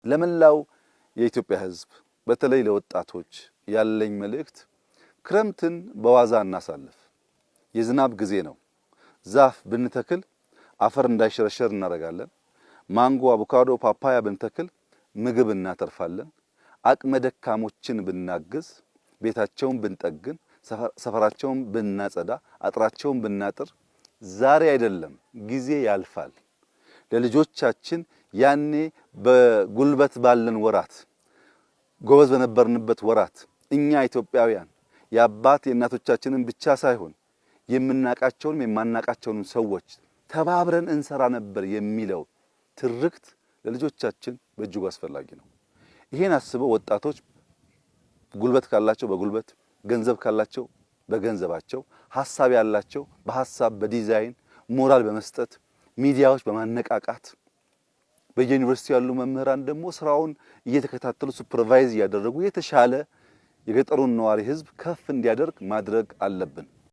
ለመላው የኢትዮጵያ ሕዝብ በተለይ ለወጣቶች ያለኝ መልእክት ክረምትን በዋዛ እናሳልፍ። የዝናብ ጊዜ ነው። ዛፍ ብንተክል አፈር እንዳይሸረሸር እናደርጋለን። ማንጎ፣ አቮካዶ፣ ፓፓያ ብንተክል ምግብ እናተርፋለን። አቅመ ደካሞችን ብናግዝ፣ ቤታቸውን ብንጠግን፣ ሰፈራቸውን ብናጸዳ፣ አጥራቸውን ብናጥር ዛሬ አይደለም ጊዜ ያልፋል። ለልጆቻችን ያኔ በጉልበት ባለን ወራት ጎበዝ በነበርንበት ወራት እኛ ኢትዮጵያውያን የአባት የእናቶቻችንን ብቻ ሳይሆን የምናቃቸውንም የማናቃቸውንም ሰዎች ተባብረን እንሰራ ነበር የሚለው ትርክት ለልጆቻችን በእጅጉ አስፈላጊ ነው። ይሄን አስበው ወጣቶች ጉልበት ካላቸው በጉልበት፣ ገንዘብ ካላቸው በገንዘባቸው፣ ሐሳብ ያላቸው በሐሳብ በዲዛይን ሞራል በመስጠት ሚዲያዎች በማነቃቃት በዩኒቨርሲቲ ያሉ መምህራን ደግሞ ስራውን እየተከታተሉ ሱፐርቫይዝ እያደረጉ የተሻለ የገጠሩን ነዋሪ ሕዝብ ከፍ እንዲያደርግ ማድረግ አለብን።